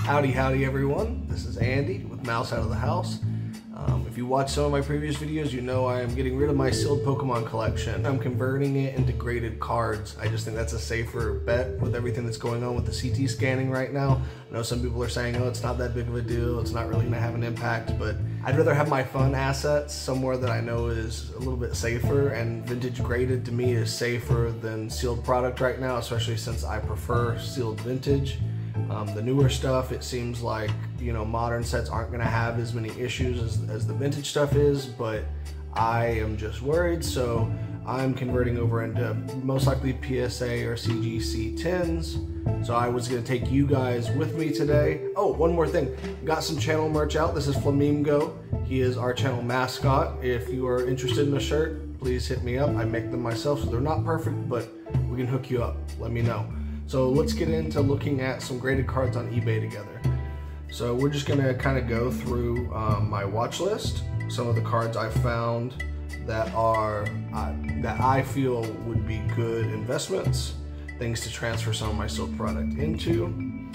Howdy everyone, this is Andy with Mouse Out of the House. If you watch some of my previous videos, you know I am getting rid of my sealed Pokemon collection. I'm converting it into graded cards. I just think that's a safer bet with everything that's going on with the CT scanning right now. I know some people are saying, oh, it's not that big of a deal, it's not really going to have an impact, but I'd rather have my fun assets somewhere that I know is a little bit safer, and vintage graded to me is safer than sealed product right now, especially since I prefer sealed vintage. The newer stuff, it seems like, you know, modern sets aren't going to have as many issues as the vintage stuff is, but I am just worried, so I'm converting over into most likely PSA or CGC tins. So I was going to take you guys with me today. Oh, one more thing. Got some channel merch out. This is Flamingo. He is our channel mascot. If you are interested in a shirt, please hit me up. I make them myself, so they're not perfect, but we can hook you up. Let me know. So let's get into looking at some graded cards on eBay together. So we're just gonna kind of go through my watch list, some of the cards I found that are that I feel would be good investments, things to transfer some of my sold product into.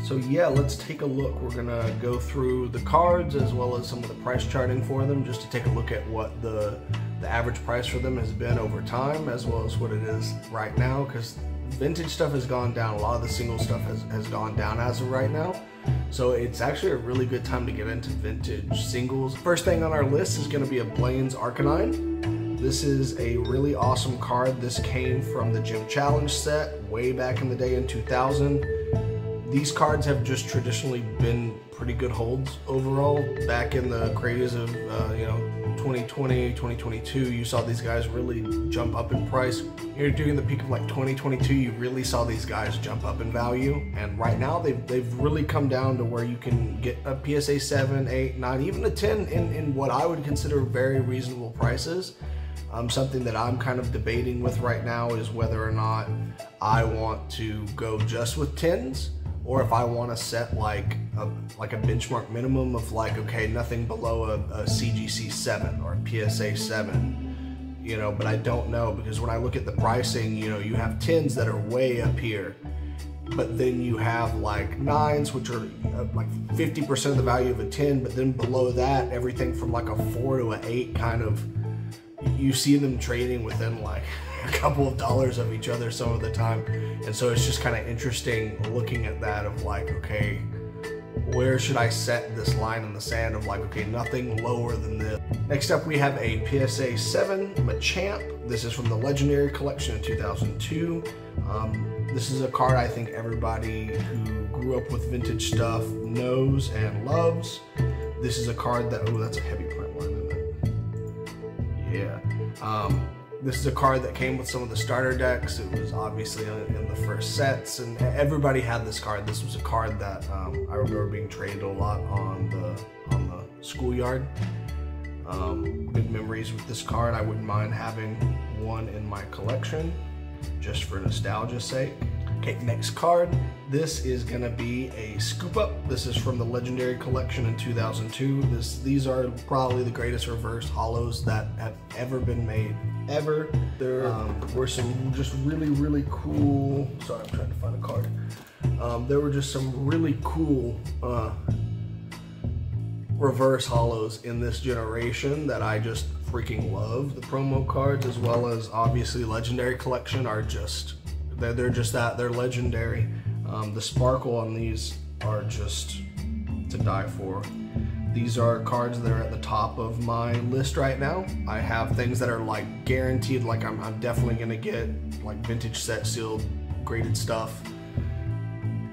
So yeah, let's take a look. We're gonna go through the cards as well as some of the price charting for them, just to take a look at what the average price for them has been over time, as well as what it is right now, because vintage stuff has gone down. A lot of the single stuff has gone down as of right now. So it's actually a really good time to get into vintage singles. First thing on our list is going to be a Blaine's Arcanine. This is a really awesome card. This came from the Gym Challenge set way back in the day in 2000. These cards have just traditionally been pretty good holds overall. Back in the craze of 2020, 2022, you saw these guys really jump up in price. You're doing the peak of like 2022, you really saw these guys jump up in value. And right now they've really come down to where you can get a PSA 7, 8, 9, even a 10 in what I would consider very reasonable prices. Something that I'm kind of debating with right now is whether or not I want to go just with 10s, or if I want to set like a benchmark minimum of like, okay, nothing below a CGC 7 or a PSA 7, you know, but I don't know, because when I look at the pricing, you know, you have 10s that are way up here, but then you have like 9s, which are like 50% of the value of a 10, but then below that, everything from like a 4 to an 8 kind of, you see them trading within like a couple of dollars of each other some of the time. And so it's just kind of interesting looking at that of like, okay, where should I set this line in the sand of like, okay, nothing lower than this. Next up, we have a PSA 7 Machamp. This is from the Legendary Collection in 2002. This is a card I think everybody who grew up with vintage stuff knows and loves. This is a card that, oh, that's a heavy print line, isn't it? Yeah. This is a card that came with some of the starter decks. It was obviously in the first sets, and everybody had this card. This was a card that I remember being traded a lot on the schoolyard. Good memories with this card. I wouldn't mind having one in my collection just for nostalgia's sake. Okay, next card. This is gonna be a Scoop Up. This is from the Legendary Collection in 2002. These are probably the greatest reverse holos that have ever been made, ever. There were some just really cool, sorry, I'm trying to find a card. There were just some really cool reverse holos in this generation that I just freaking love. The promo cards, as well as obviously Legendary Collection, are just, they're just that, they're legendary. The sparkle on these are just to die for. These are cards that are at the top of my list right now. I have things that are like guaranteed, like I'm definitely gonna get like vintage set sealed graded stuff.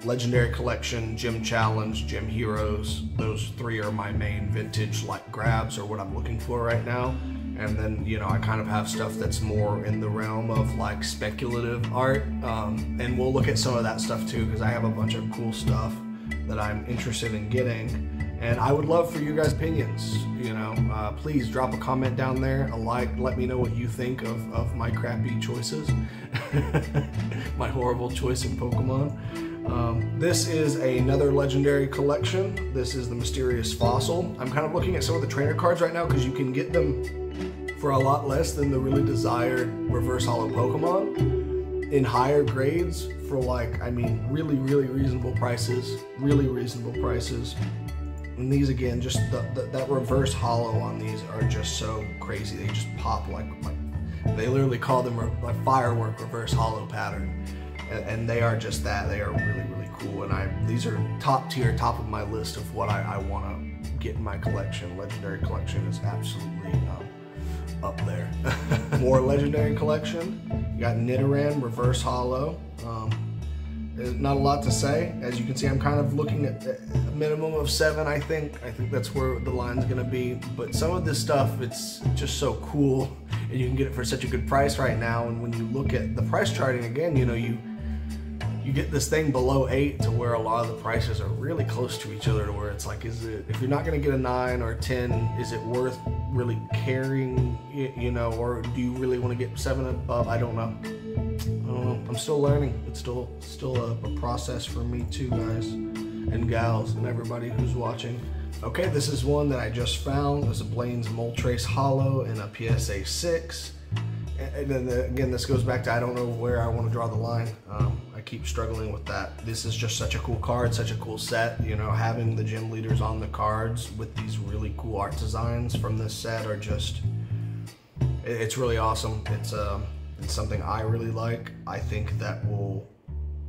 Legendary Collection, Gym Challenge, Gym Heroes. Those three are my main vintage like grabs, or what I'm looking for right now. And then, you know, I kind of have stuff that's more in the realm of like speculative art. And we'll look at some of that stuff too, because I have a bunch of cool stuff that I'm interested in getting. And I would love for your guys' opinions, you know. Please drop a comment down there, a like, let me know what you think of my crappy choices. My horrible choice in Pokemon. This is another Legendary Collection. This is the Mysterious Fossil. I'm kind of looking at some of the trainer cards right now because you can get them for a lot less than the really desired reverse holo Pokemon. in higher grades for like, I mean, really reasonable prices, And these again, just that reverse hollow on these are just so crazy. They just pop like they literally call them like firework reverse hollow pattern, and they are just that. They are really cool, and these are top tier, top of my list of what I want to get in my collection. Legendary collection is absolutely up there. More legendary collection. You got Nidoran reverse hollow. Not a lot to say. As you can see, I'm kind of looking at a minimum of 7, I think. I think that's where the line's gonna be. But some of this stuff, it's just so cool, and you can get it for such a good price right now. And when you look at the price charting again, you know, you get this thing below 8 to where a lot of the prices are really close to each other, to where it's like, is it, if you're not gonna get a 9 or a 10, is it worth really carrying, you know, or do you really want to get 7 above? I don't know. I'm still learning. It's still a process for me too, guys and gals and everybody who's watching. Okay, this is one that I just found. There's a Blaine's Moltres Hollow in a PSA 6. And then again, this goes back to, I don't know where I want to draw the line. I keep struggling with that. This is just such a cool card, such a cool set. You know, having the gym leaders on the cards with these really cool art designs from this set are just, it's really awesome. It's something I really like. I think that will,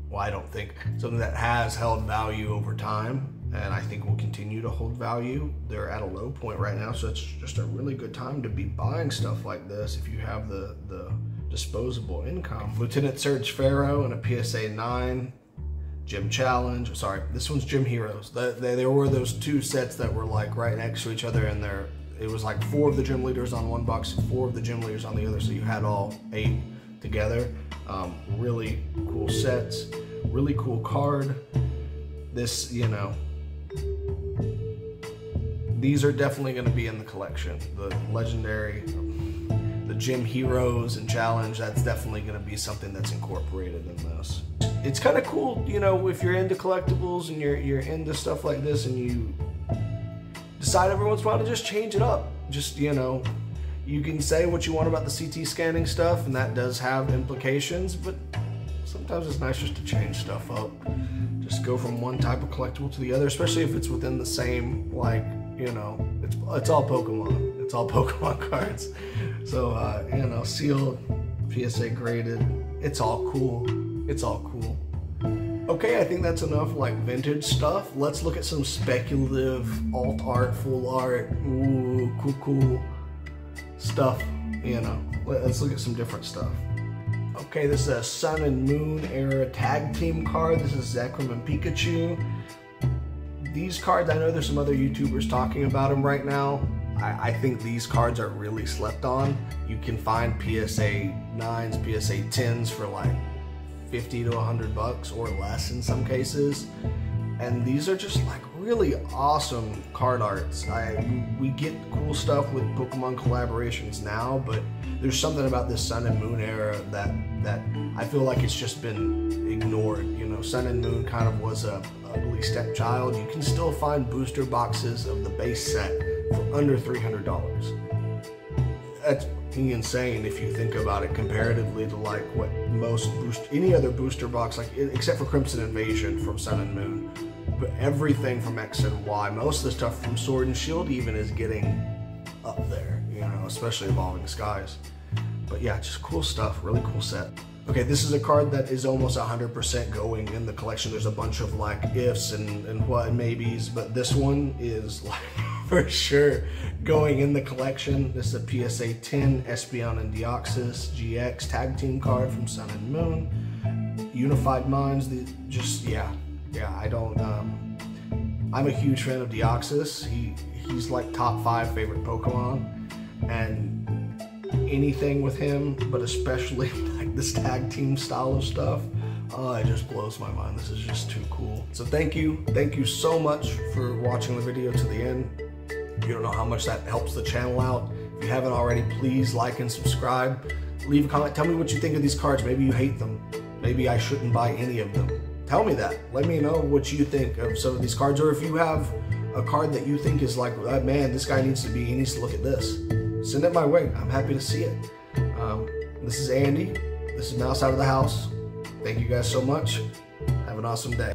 well, I don't think, something that has held value over time, and I think will continue to hold value. They're at a low point right now, so it's just a really good time to be buying stuff like this if you have the disposable income. Lieutenant Surge Pharaoh in a PSA 9, Gym Challenge, sorry, this one's Gym Heroes. There were those 2 sets that were like right next to each other, and it was like 4 of the gym leaders on one box, 4 of the gym leaders on the other, so you had all 8 together. Really cool sets, really cool card. This, you know, these are definitely going to be in the collection. The legendary, the gym heroes and challenge, that's definitely going to be something that's incorporated in this. It's kind of cool, you know, if you're into collectibles and you're into stuff like this, and you decide every once in a while to just change it up. Just, you know, you can say what you want about the CT scanning stuff, and that does have implications, but sometimes it's nice just to change stuff up. Just go from one type of collectible to the other, especially if it's within the same, like, you know, it's all Pokemon. It's all Pokemon cards. So, you know, sealed, PSA graded, it's all cool. It's all cool. Okay, I think that's enough like vintage stuff. Let's look at some speculative alt art, full art, ooh, cool stuff, you know. Let's look at some different stuff. Okay, this is a Sun and Moon era tag team card. This is Zekrom and Pikachu. These cards, I know there's some other YouTubers talking about them right now. I think these cards are really slept on. You can find PSA 9s, PSA 10s for like 50 to 100 bucks or less in some cases. And these are just like really awesome card arts. We get cool stuff with Pokemon collaborations now, but there's something about this Sun and Moon era that I feel like it's just been ignored. You know, Sun and Moon kind of was a ugly stepchild. You can still find booster boxes of the base set for under $300. That's insane if you think about it comparatively to like what any other booster box, like except for Crimson Invasion from Sun and Moon, but everything from X and Y, most of the stuff from Sword and Shield even is getting up there, you know, especially Evolving Skies. But yeah, just cool stuff, really cool set. Okay, this is a card that is almost 100% going in the collection. There's a bunch of like ifs and what maybes, but this one is like for sure going in the collection. This is a PSA 10 Espeon and Deoxys GX tag team card from Sun and Moon. Unified Minds, I don't, I'm a huge fan of Deoxys. He's like top 5 favorite Pokemon, and anything with him, but especially like this tag team style of stuff, it just blows my mind. This is just too cool. So thank you so much for watching the video to the end. You don't know how much that helps the channel out. If you haven't already, please like and subscribe. Leave a comment, tell me what you think of these cards. Maybe you hate them. Maybe I shouldn't buy any of them. Tell me that. Let me know what you think of some of these cards, or if you have a card that you think is like, man, this guy he needs to look at this. Send it my way. I'm happy to see it. This is Andy. This is Mouse Out of the House. Thank you guys so much. Have an awesome day.